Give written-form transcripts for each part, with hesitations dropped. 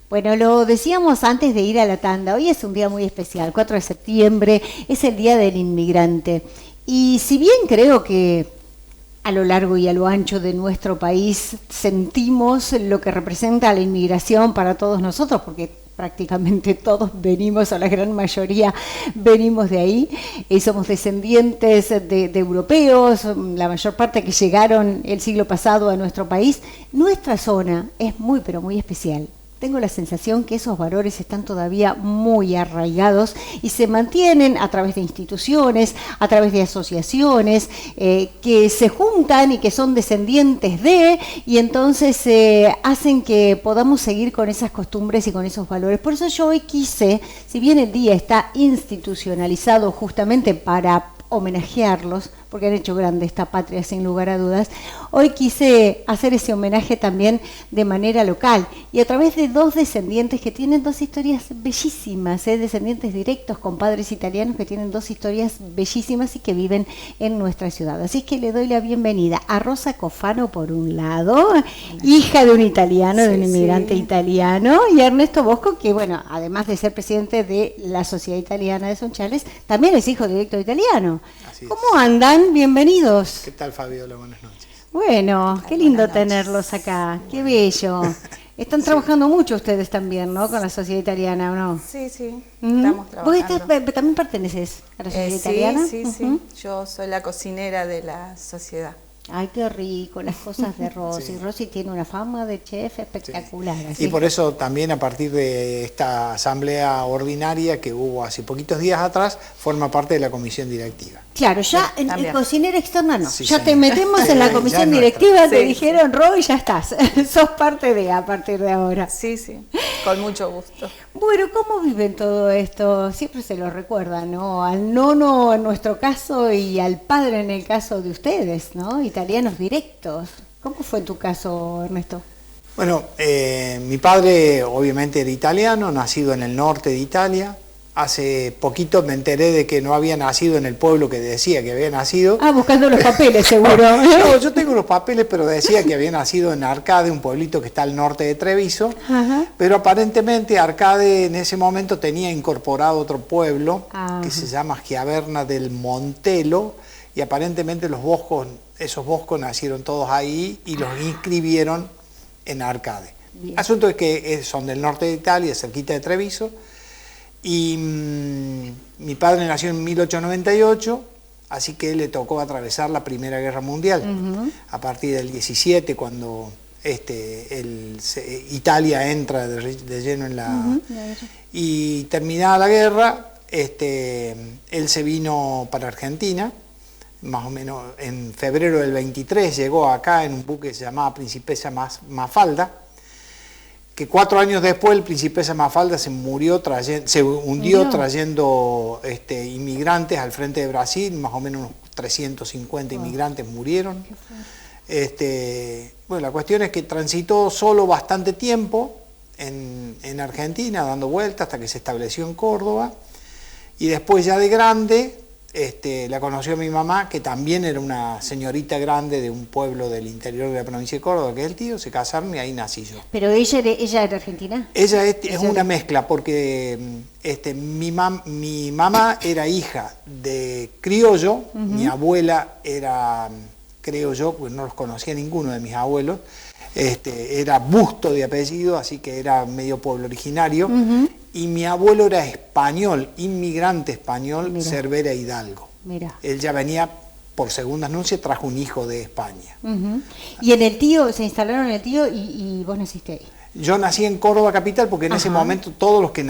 Bueno, lo decíamos antes de ir a la tanda, hoy es un día muy especial, 4 de septiembre, es el Día del Inmigrante. Y si bien creo que a lo largo y a lo ancho de nuestro país sentimos lo que representa la inmigración para todos nosotros, porque prácticamente todos venimos, o la gran mayoría venimos de ahí, somos descendientes de europeos, la mayor parte que llegaron el siglo pasado a nuestro país, nuestra zona es muy, pero muy especial. Tengo la sensación que esos valores están todavía muy arraigados y se mantienen a través de instituciones, a través de asociaciones que se juntan y que son descendientes de, y entonces hacen que podamos seguir con esas costumbres y con esos valores. Por eso yo hoy quise, si bien el día está institucionalizado justamente para homenajearlos, porque han hecho grande esta patria sin lugar a dudas, hoy quise hacer ese homenaje también de manera local y a través de dos descendientes que tienen dos historias bellísimas, descendientes directos con padres italianos que tienen dos historias bellísimas y que viven en nuestra ciudad. Así que le doy la bienvenida a Rosa Cofano por un lado, hija de un italiano, de un inmigrante italiano, y a Ernesto Bosco, que bueno, además de ser presidente de la Sociedad Italiana de Sunchales, también es hijo directo italiano. ¿Cómo andan? Bienvenidos. ¿Qué tal, Fabiola? Buenas noches. Bueno, qué lindo tenerlos acá, qué bello. Están trabajando mucho ustedes también, ¿no? Con la Sociedad Italiana, ¿o no? Sí, estamos trabajando. ¿Vos también perteneces a la Sociedad Italiana? Sí. Yo soy la cocinera de la sociedad. Ay, qué rico, las cosas de Rosy. Sí. Rosy tiene una fama de chef espectacular. Sí. Así Y por eso también a partir de esta asamblea ordinaria que hubo hace poquitos días atrás, forma parte de la comisión directiva. Claro, ya Sí, en cocinera externa no. Sí, ya sí. te metemos en la Ya comisión es nuestra. directiva, te Sí, dijeron, Ro, y ya estás. Sos parte de a partir de ahora. Sí, con mucho gusto. Bueno, ¿cómo viven todo esto? Siempre se lo recuerda, ¿no? Al nono en nuestro caso y al padre en el caso de ustedes, ¿no? Italianos directos. ¿Cómo fue en tu caso, Ernesto? Bueno, mi padre obviamente era italiano, nacido en el norte de Italia. Hace poquito me enteré de que no había nacido en el pueblo que decía que había nacido. Ah, buscando los papeles, seguro. No, yo tengo los papeles, pero decía que había nacido en Arcade, un pueblito que está al norte de Treviso. Ajá. Pero aparentemente Arcade en ese momento tenía incorporado otro pueblo que se llama Schiaverna del Montelo, y aparentemente esos boscos nacieron todos ahí y los inscribieron en Arcade. Bien. Asunto es que son del norte de Italia, cerquita de Treviso, y mi padre nació en 1898, así que le tocó atravesar la Primera Guerra Mundial. A partir del 17, cuando Italia entra de lleno en la... Y terminada la guerra, él se vino para Argentina, más o menos en febrero del 23 llegó acá en un buque que se llamaba Principesa Mafalda, que 4 años después el Principesa Mafalda se hundió trayendo inmigrantes al frente de Brasil, más o menos unos 350 inmigrantes murieron. Bueno, la cuestión es que transitó solo bastante tiempo en Argentina, dando vueltas hasta que se estableció en Córdoba, y después ya de grande la conoció mi mamá, que también era una señorita grande de un pueblo del interior de la provincia de Córdoba, que es el tío, se casaron y ahí nací yo. ¿Pero ella era argentina? Ella es una mezcla, porque mi mamá era hija de criollo, mi abuela era, creo yo, porque no los conocía ninguno de mis abuelos, era Busto de apellido, así que era medio pueblo originario, y mi abuelo era español, inmigrante español, Cervera Hidalgo. Mira. Él ya venía por segundas nupcias, trajo un hijo de España. Y en el tío, se instalaron en el tío y vos naciste ahí. Yo nací en Córdoba capital porque en ese momento todos los que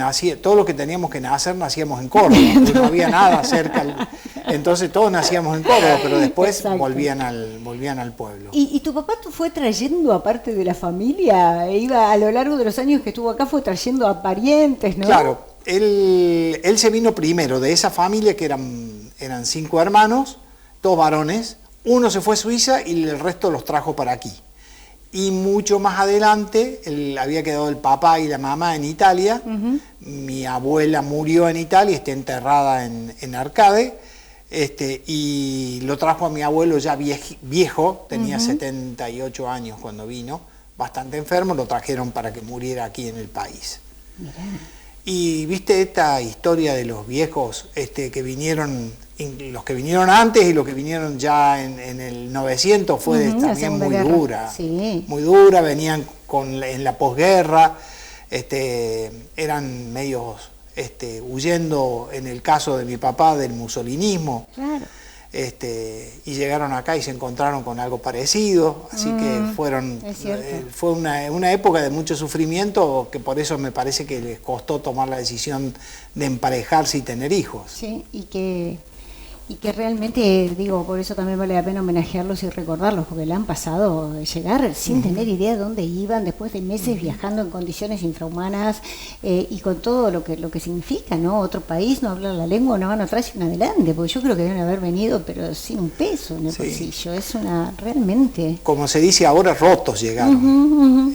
teníamos que nacer nacíamos en Córdoba, no había nada cerca, entonces todos nacíamos en Córdoba, pero después volvían al pueblo. ¿Y tu papá fue trayendo aparte de la familia? Iba a lo largo de los años que estuvo acá, fue trayendo a parientes, ¿no? Claro, él se vino primero de esa familia que eran 5 hermanos, 2 varones, uno se fue a Suiza y el resto los trajo para aquí. Y mucho más adelante había quedado el papá y la mamá en Italia. Mi abuela murió en Italia, está enterrada en Arcade. Y lo trajo a mi abuelo ya viejo, tenía 78 años cuando vino, bastante enfermo, lo trajeron para que muriera aquí en el país. Mirá. Y viste esta historia de los viejos que vinieron, los que vinieron antes y los que vinieron ya en el 900, fue también muy dura. Sí. Muy dura, venían en la posguerra, eran medios huyendo, en el caso de mi papá, del musolinismo. Claro. Y llegaron acá y se encontraron con algo parecido, así que fue una época de mucho sufrimiento, que por eso me parece que les costó tomar la decisión de emparejarse y tener hijos. Sí, y que realmente, digo, por eso también vale la pena homenajearlos y recordarlos, porque le han pasado llegar sin tener idea de dónde iban, después de meses viajando en condiciones infrahumanas, y con todo lo que significa, ¿no? Otro país, no hablar la lengua, una mano atrás y una adelante, porque yo creo que deben haber venido, pero sin un peso en el bolsillo. Es realmente... Como se dice ahora, rotos llegaron.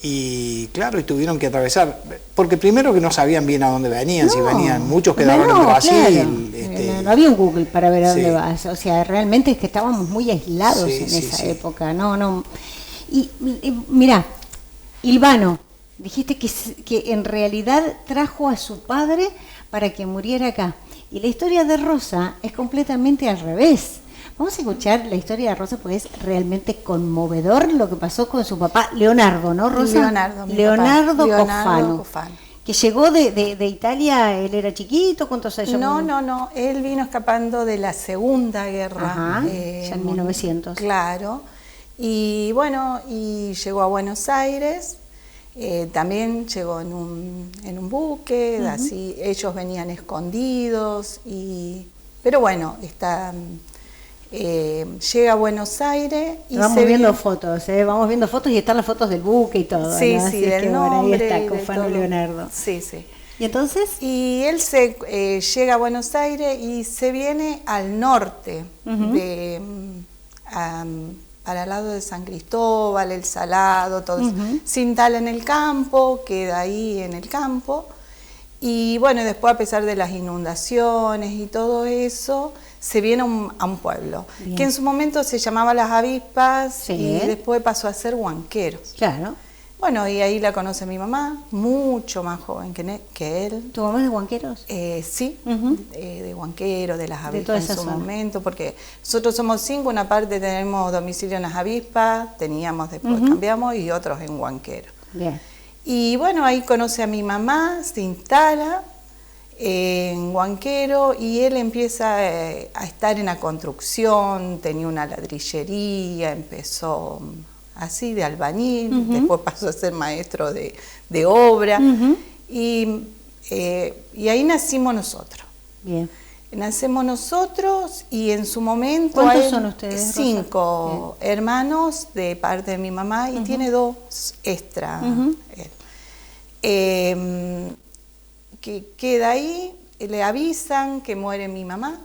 Y claro, y tuvieron que atravesar, porque primero que no sabían bien a dónde venían, si venían, muchos quedaron en Brasil. Claro. No había un Google para ver a dónde vas, o sea, realmente es que estábamos muy aislados en esa época, y mirá, Ilvano, dijiste que en realidad trajo a su padre para que muriera acá, y la historia de Rosa es completamente al revés. Vamos a escuchar la historia de Rosa porque es realmente conmovedor lo que pasó con su papá, Leonardo, ¿no, Rosa? Leonardo Cofano. Que llegó de Italia, él era chiquito, ¿cuántos años? No, él vino escapando de la Segunda Guerra. Ajá, ya en 1900. Claro, y bueno, y llegó a Buenos Aires, también llegó en un buque, así, ellos venían escondidos, pero bueno, llega a Buenos Aires y vamos viendo fotos, y están las fotos del buque y todo. Sí, ¿no? sí, del nombre. Ahí está, Cofano Leonardo. Sí, sí. ¿Y entonces? Y él llega a Buenos Aires y se viene al norte, para el lado de San Cristóbal, El Salado, todo eso. Se instala en el campo, queda ahí en el campo. Y bueno, después, a pesar de las inundaciones y todo eso, se viene a un pueblo, que en su momento se llamaba Las Avispas, y después pasó a ser Huanqueros. Claro. Bueno, y ahí la conoce mi mamá, mucho más joven que él. ¿Tu mamá es de Huanqueros? Sí, de Huanqueros, de Las Avispas en su momento, porque nosotros somos 5, una parte tenemos domicilio en Las Avispas, teníamos, después cambiamos, y otros en Huanqueros. Bien. Y bueno, ahí conoce a mi mamá, se instala en Huanquero, y él empieza a estar en la construcción, tenía una ladrillería, empezó así de albañil, después pasó a ser maestro de obra, y ahí nacimos nosotros. Bien. Nacemos nosotros, y en su momento... ¿Cuántos son ustedes, 5 hermanos de parte de mi mamá, y tiene 2 extra él. Que queda ahí, le avisan que muere mi mamá,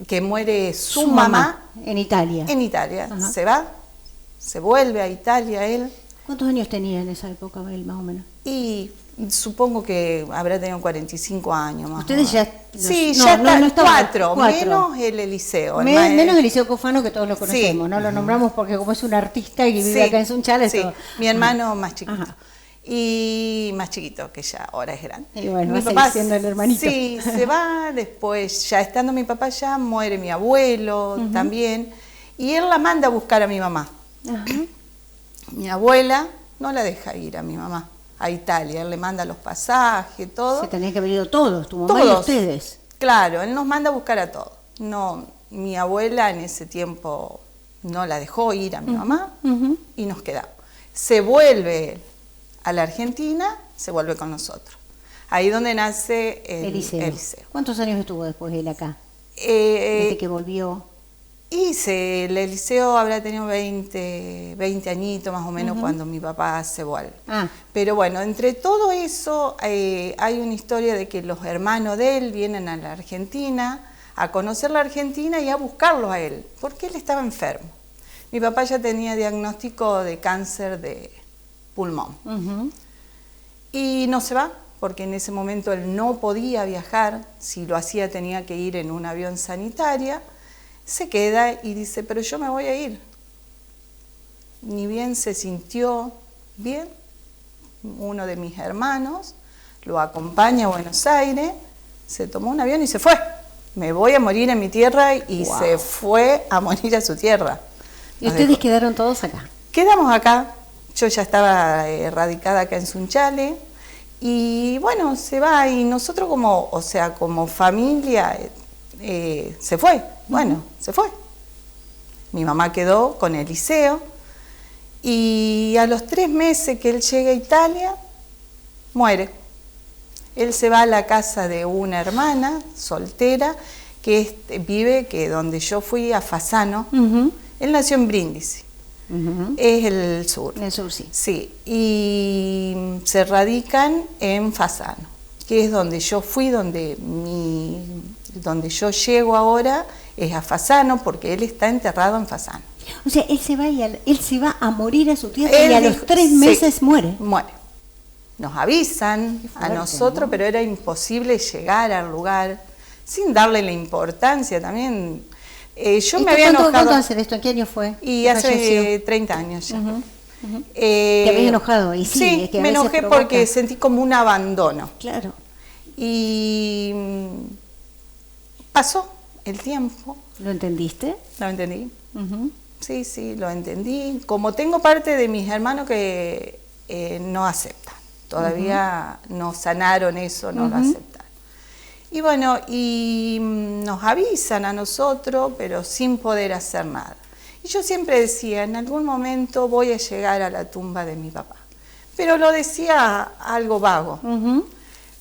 que muere su mamá. En Italia. En Italia. Se va, se vuelve a Italia él. ¿Cuántos años tenía en esa época él, más o menos? Y supongo que habrá tenido 45 años más. ¿Ustedes ya...? Sí, ya está, 4, menos el Eliseo. Menos Eliseo Cofano, que todos lo conocemos, ¿no? Lo nombramos porque como es un artista y vive acá en Sunchales. Mi hermano más chiquito. Y más chiquito, que ya ahora es grande. Y bueno, mi papá siendo el hermanito. Sí, se va, después ya estando mi papá allá, muere mi abuelo también, y él la manda a buscar a mi mamá. Mi abuela no la deja ir a mi mamá a Italia, él le manda los pasajes, todo. Se tenían que haber ido todos, tu mamá y ustedes. Claro, él nos manda a buscar a todos. No, mi abuela en ese tiempo no la dejó ir a mi mamá, y nos quedamos. Se vuelve a la Argentina, se vuelve con nosotros. Ahí donde nace Eliseo. ¿Cuántos años estuvo después él acá? Desde que volvió. Y el Eliseo habrá tenido 20 añitos más o menos cuando mi papá se vuelve. Pero bueno, entre todo eso hay una historia de que los hermanos de él vienen a la Argentina, a conocer la Argentina y a buscarlo a él, porque él estaba enfermo. Mi papá ya tenía diagnóstico de cáncer de pulmón. Y no se va, porque en ese momento él no podía viajar, si lo hacía tenía que ir en un avión sanitaria, se queda y dice, pero yo me voy a ir. Ni bien se sintió bien, uno de mis hermanos lo acompaña a Buenos Aires, se tomó un avión y se fue. Me voy a morir en mi tierra y Wow. se fue a morir a su tierra. ¿Y ustedes quedaron todos acá? Quedamos acá, yo ya estaba radicada acá en Sunchales y bueno, se va y nosotros como familia se fue, bueno, se fue. Mi mamá quedó con Eliseo y a los 3 meses que él llega a Italia, muere. Él se va a la casa de una hermana soltera que donde yo fui a Fasano. Él nació en Brindisi, es el sur. En el sur, sí. Sí, y se radican en Fasano, que es donde yo fui, donde yo llego ahora, es a Fasano, porque él está enterrado en Fasano. O sea, él se va a morir a su tierra y a los 3 meses muere. Muere. Nos avisan fuerte, a nosotros, ¿no? Pero era imposible llegar al lugar sin darle la importancia también. Yo me había enojado. ¿Cuánto hace esto? ¿En qué año fue? Y hace 30 años ya. ¿Te habías enojado? Y sí, es que a me veces enojé provoca. porque sentí como un abandono. Claro. Y pasó el tiempo. ¿Lo entendiste? ¿Lo entendí? Sí, lo entendí. Como tengo parte de mis hermanos que no aceptan. Todavía no sanaron eso, no lo aceptan. Y bueno, y nos avisan a nosotros, pero sin poder hacer nada. Y yo siempre decía, en algún momento voy a llegar a la tumba de mi papá. Pero lo decía algo vago.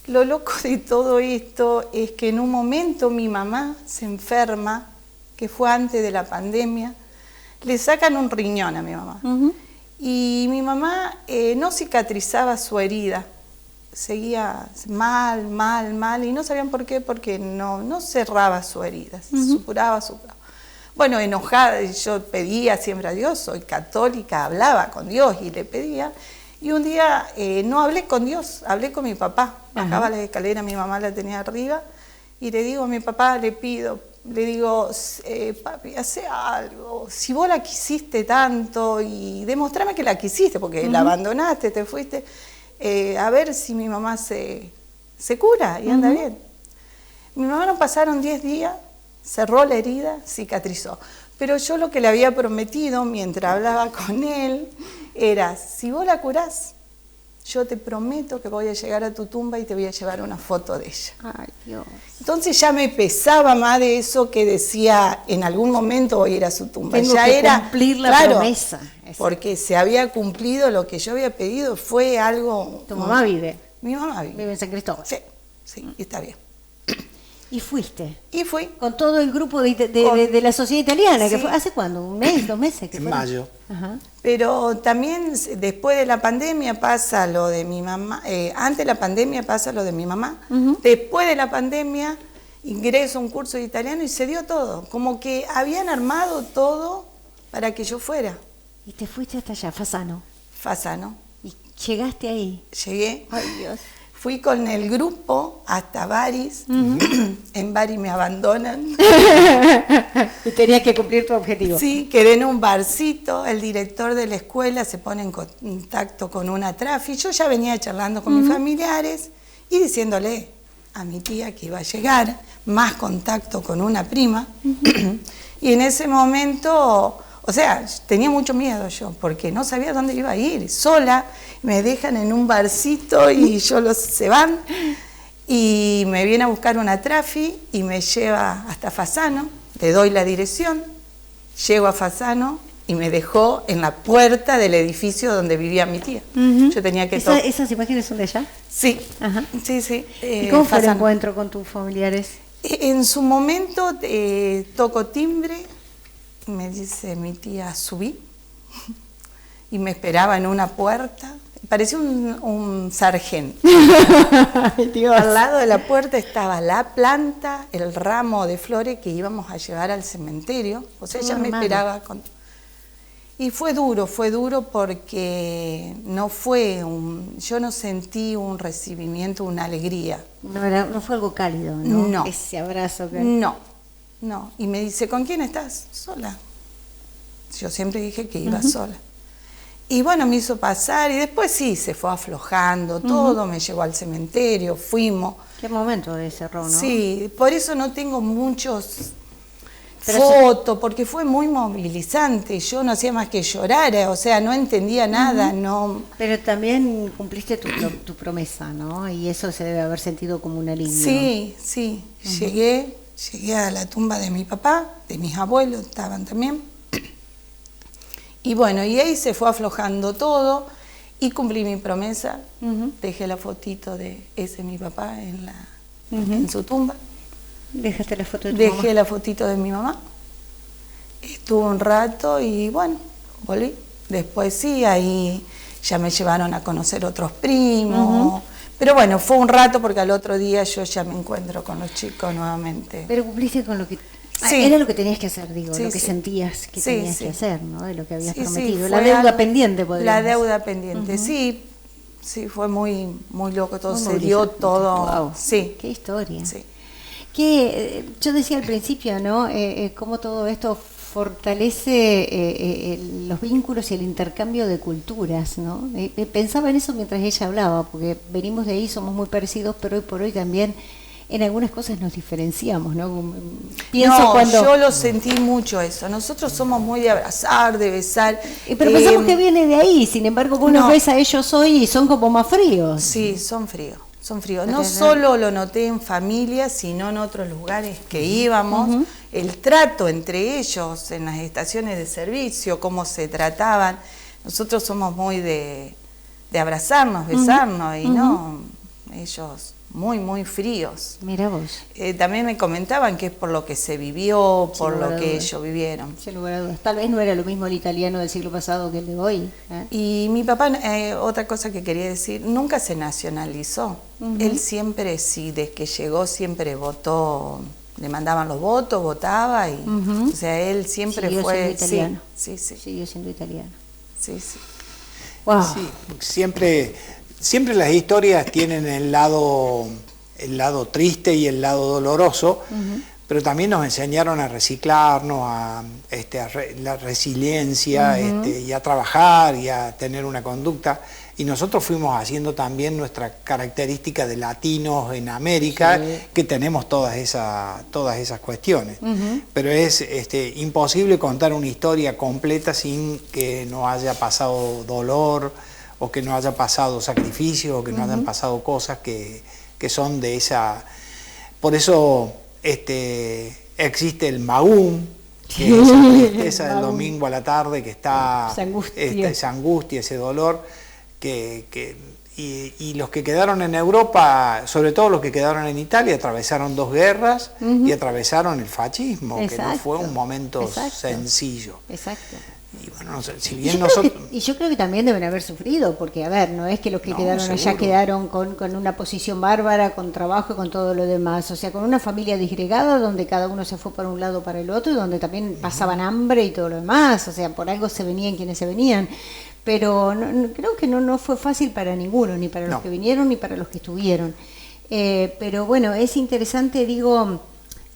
Lo loco de todo esto es que en un momento mi mamá se enferma, que fue antes de la pandemia, le sacan un riñón a mi mamá. Y mi mamá no cicatrizaba su herida, seguía mal, y no sabían por qué, porque no cerraba su herida, supuraba. Bueno, enojada, yo pedía siempre a Dios, soy católica, hablaba con Dios y le pedía, y un día no hablé con Dios, hablé con mi papá, bajaba las escaleras, mi mamá la tenía arriba, y le digo a mi papá, le digo, papi, hace algo, si vos la quisiste tanto y demostrame que la quisiste, porque la abandonaste, te fuiste, a ver si mi mamá se cura y anda bien. Mi mamá no pasaron 10 días, cerró la herida, cicatrizó. Pero yo lo que le había prometido mientras hablaba con él era, si vos la curás, yo te prometo que voy a llegar a tu tumba y te voy a llevar una foto de ella. Ay, Dios. Entonces ya me pesaba más de eso que decía, en algún momento voy a ir a su tumba. Tengo ya que era cumplir la promesa. Porque se había cumplido lo que yo había pedido, fue algo... ¿Tu mamá vive? Mi mamá vive. Vive en San Cristóbal. Sí, está bien. ¿Y fuiste? Y fui. Con todo el grupo de la sociedad italiana, que Sí. fue ¿hace cuándo? ¿1 mes, 2 meses? En mayo. Ajá. Pero también después de la pandemia pasa lo de mi mamá, antes de la pandemia pasa lo de mi mamá, después de la pandemia ingreso a un curso de italiano y se dio todo, como que habían armado todo para que yo fuera. Y te fuiste hasta allá, Fasano. Fasano. Y llegaste ahí. Llegué. Ay, Dios. Fui con el grupo hasta Baris, en Baris me abandonan. Y tenías que cumplir tu objetivo. Sí, quedé en un barcito, el director de la escuela se pone en contacto con una trafi, yo ya venía charlando con mis familiares y diciéndole a mi tía que iba a llegar, más contacto con una prima, y en ese momento, o sea, tenía mucho miedo yo, porque no sabía dónde iba a ir, sola, me dejan en un barcito y se van, y me viene a buscar una trafi y me lleva hasta Fasano, le doy la dirección, llego a Fasano y me dejó en la puerta del edificio donde vivía mi tía. Yo tenía que tocar. ¿Esas imágenes son de allá? Sí, Ajá. sí. ¿Y cómo fue el Fasano. encuentro con tus familiares? En su momento toco timbre, me dice mi tía, subí, y me esperaba en una puerta. Parecía un sargento. Ay, Dios. Al lado de la puerta estaba la planta, el ramo de flores que íbamos a llevar al cementerio. O sea, ella me esperaba. Y fue duro porque yo no sentí un recibimiento, una alegría. No fue algo cálido, ¿no? No. Ese abrazo que... No. Y me dice, ¿con quién estás? Sola. Yo siempre dije que iba sola. Y bueno, me hizo pasar y después sí, se fue aflojando todo, me llevó al cementerio, fuimos. Qué momento de cerró, ¿no? Sí, por eso no tengo muchos fotos, porque fue muy movilizante. Yo no hacía más que llorar, o sea, no entendía nada, no. Pero también cumpliste tu promesa, ¿no? Y eso se debe haber sentido como un alivio. Sí. Llegué a la tumba de mi papá, de mis abuelos, estaban también. Y bueno, y ahí se fue aflojando todo y cumplí mi promesa. Dejé la fotito de ese mi papá en su tumba. ¿Dejaste la foto de tu mamá? Dejé la fotito de mi mamá. Estuve un rato y bueno, volví. Después sí, ahí ya me llevaron a conocer otros primos. Pero bueno, fue un rato porque al otro día yo ya me encuentro con los chicos nuevamente. Pero cumpliste con lo que... Sí. Era lo que tenías que hacer, digo, Sí, lo que sí. sentías que Sí, tenías sí. que hacer, ¿no? De lo que habías Sí, prometido. fue La deuda algo- pendiente, podríamos La deuda pendiente, sí, fue muy loco, todo Muy se dio, movilizante. todo, Guau, sí, qué historia. sí. Yo decía al principio, ¿no? Cómo todo esto fortalece los vínculos y el intercambio de culturas, ¿no? Pensaba en eso mientras ella hablaba, porque venimos de ahí, somos muy parecidos, pero hoy por hoy también en algunas cosas nos diferenciamos, ¿no? Yo lo sentí mucho eso. Nosotros somos muy de abrazar, de besar. Pero pensamos que viene de ahí, sin embargo, vos los no. ves a ellos hoy y son como más fríos. Sí, son fríos. No ¿Verdad? solo lo noté en familia, sino en otros lugares que íbamos. El trato entre ellos en las estaciones de servicio, cómo se trataban. Nosotros somos muy de abrazarnos, besarnos, y no, ellos muy fríos. Mira vos. También me comentaban que es por lo que se vivió, por lo que ellos vivieron. Sin lugar a dudas. Tal vez no era lo mismo el italiano del siglo pasado que el de hoy. Y mi papá, otra cosa que quería decir, nunca se nacionalizó. Él siempre, sí, desde que llegó, siempre votó, le mandaban los votos, votaba, y o sea, él siempre Siguió fue... siendo italiano. Sí. Siguió siendo italiano. Sí. Wow. Sí, siempre las historias tienen el lado triste y el lado doloroso, pero también nos enseñaron a reciclarnos, a la resiliencia, y a trabajar y a tener una conducta. Y nosotros fuimos haciendo también nuestra característica de latinos en América, que tenemos todas esas cuestiones. Pero es imposible contar una historia completa sin que no haya pasado dolor, o que no haya pasado sacrificio, o que no hayan pasado cosas que son de esa... Por eso existe el Magún, que es esa tristeza del domingo a la tarde, que está esa angustia, ese dolor, y los que quedaron en Europa, sobre todo los que quedaron en Italia, atravesaron 2 guerras y atravesaron el fascismo, que no fue un momento sencillo. Exacto. Y bueno, no sé, si bien nosotros... Y yo creo que también deben haber sufrido, porque a ver, no es que los que quedaron allá seguro. quedaron con una posición bárbara, con trabajo y con todo lo demás, o sea, con una familia disgregada donde cada uno se fue para un lado para el otro y donde también pasaban hambre y todo lo demás, o sea, por algo se venían quienes se venían, pero creo que no fue fácil para ninguno, ni para los que vinieron ni para los que estuvieron. Pero bueno, es interesante, digo...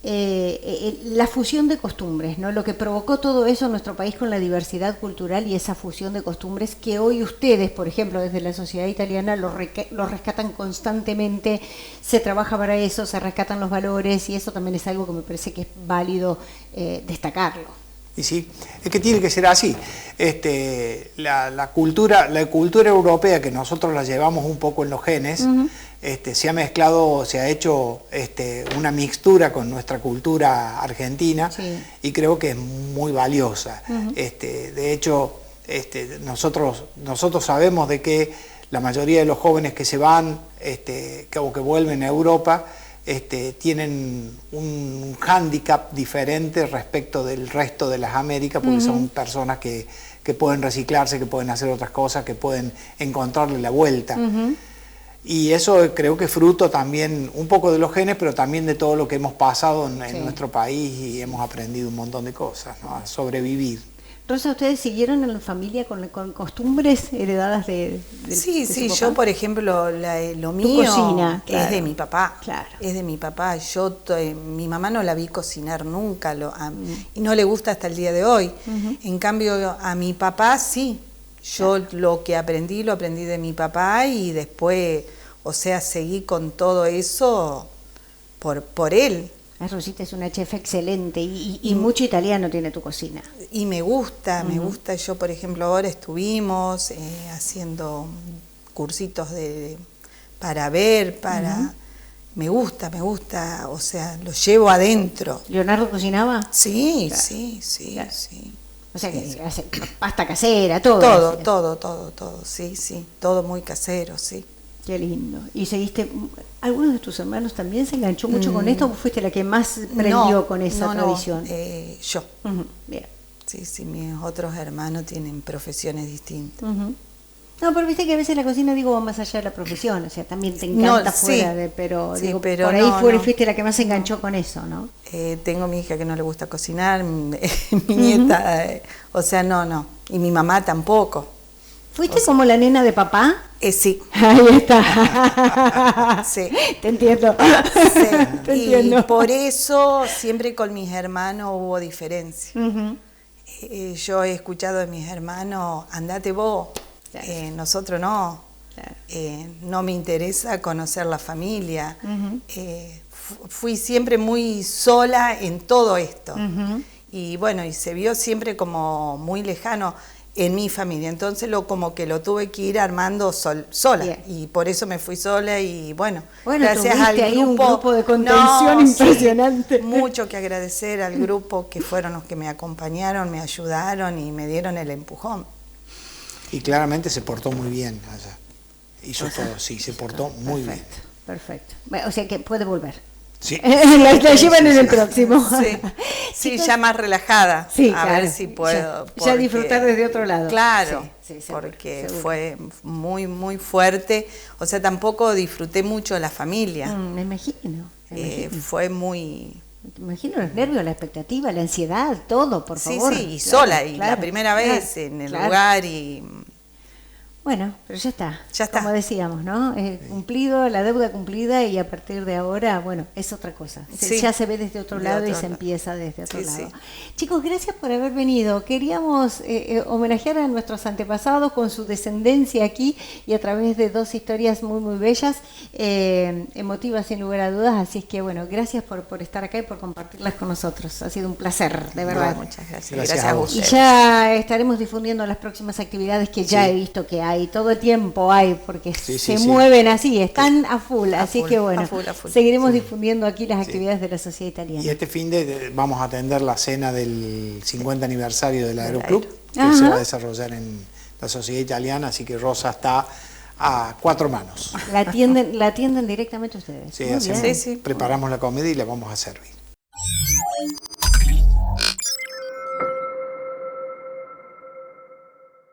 la fusión de costumbres, ¿no? Lo que provocó todo eso en nuestro país con la diversidad cultural y esa fusión de costumbres que hoy ustedes, por ejemplo, desde la sociedad italiana lo rescatan constantemente, se trabaja para eso, se rescatan los valores y eso también es algo que me parece que es válido destacarlo. Y sí, es que tiene que ser así. La cultura europea, que nosotros la llevamos un poco en los genes, se ha mezclado, se ha hecho una mixtura con nuestra cultura argentina, y creo que es muy valiosa. De hecho, nosotros sabemos de que la mayoría de los jóvenes que se van o que vuelven a Europa tienen un hándicap diferente respecto del resto de las Américas, porque son personas que pueden reciclarse, que pueden hacer otras cosas, que pueden encontrarle la vuelta. Y eso creo que es fruto también un poco de los genes, pero también de todo lo que hemos pasado en nuestro país, y hemos aprendido un montón de cosas, ¿no? A sobrevivir. Rosa, ¿ustedes siguieron en la familia con costumbres heredadas de Sí, su sí, papá? yo por ejemplo, lo mío cocina, claro. es de mi papá. Claro. Es de mi papá. Mi mamá no la vi cocinar nunca y no le gusta hasta el día de hoy. En cambio, a mi papá sí. Yo lo que aprendí, lo aprendí de mi papá y después, o sea, seguí con todo eso por él. Rosita es una chef excelente y mucho italiano tiene tu cocina. Y me gusta. Yo, por ejemplo, ahora estuvimos haciendo cursitos para ver, Me gusta, o sea, lo llevo adentro. ¿Leonardo cocinaba? Sí, Claro. sí. Claro. Sí. O sea, que Sí. hace pasta casera, todo. Todo, sí, todo muy casero, sí. Qué lindo. ¿Y seguiste, algunos de tus hermanos también se enganchó mucho con esto o fuiste la que más prendió con esa tradición? Yo. Bien. Sí, mis otros hermanos tienen profesiones distintas. No, pero viste que a veces la cocina, digo, va más allá de la profesión, o sea, también te encanta fuera de, pero, sí, digo, pero por ahí no. fuiste la que más se enganchó con eso, ¿no? Tengo mi hija que no le gusta cocinar, mi nieta, o sea, no. Y mi mamá tampoco. ¿Fuiste como la nena de papá? Sí. Ahí está. Sí. Te entiendo. Sí. Te Y entiendo. por eso siempre con mis hermanos hubo diferencia. Yo he escuchado de mis hermanos, andate vos, Claro. Nosotros no. Claro. No me interesa conocer la familia. Fui siempre muy sola en todo esto. Y bueno, y se vio siempre como muy lejano en mi familia. Entonces como que lo tuve que ir armando sola. Bien. Y por eso me fui sola y bueno, Gracias al tuviste ahí grupo, un grupo de contención impresionante. Sí, mucho que agradecer al grupo que fueron los que me acompañaron, me ayudaron y me dieron el empujón. Y claramente se portó muy bien allá. Hizo todo, sí, se portó muy bien. Perfecto. Bueno, o sea que puede volver. Sí. La llevan en el próximo. Sí, Chicos, ya más relajada. Sí, a claro, ver si puedo. ya disfrutar desde otro lado. Claro, Sí, seguro, porque seguro. fue muy, muy fuerte. O sea, tampoco disfruté mucho de la familia. Me imagino. Fue muy... Me imagino los nervios, la expectativa, la ansiedad, todo, por favor. Sí, y Claro, sola, y claro, la primera vez en el lugar y... Bueno, pero ya está. Ya está. Como decíamos, ¿no? Cumplido, la deuda cumplida y a partir de ahora, bueno, es otra cosa. Sí. Ya se ve desde otro De lado otro y se lado. empieza desde otro Sí, lado. sí. Chicos, gracias por haber venido. Queríamos homenajear a nuestros antepasados con su descendencia aquí y a través de dos historias muy, muy bellas, emotivas sin lugar a dudas. Así es que, bueno, gracias por estar acá y por compartirlas con nosotros. Ha sido un placer, de verdad. Muchas gracias. Gracias Gracias a a vos. Y ustedes. ya estaremos difundiendo las próximas actividades que ya he visto que hay, todo el tiempo hay, porque Sí, se sí. mueven así, están a full, así full, que bueno, a full. seguiremos difundiendo aquí las actividades de la Sociedad Italiana. Y este fin de vamos a atender la cena del 50 aniversario del Aeroclub, que Ajá. se va a desarrollar en la Sociedad Italiana, así que Rosa está a 4 manos. La atienden directamente ustedes. Sí, Muy hacemos- bien. Sí. preparamos la comida y la vamos a servir.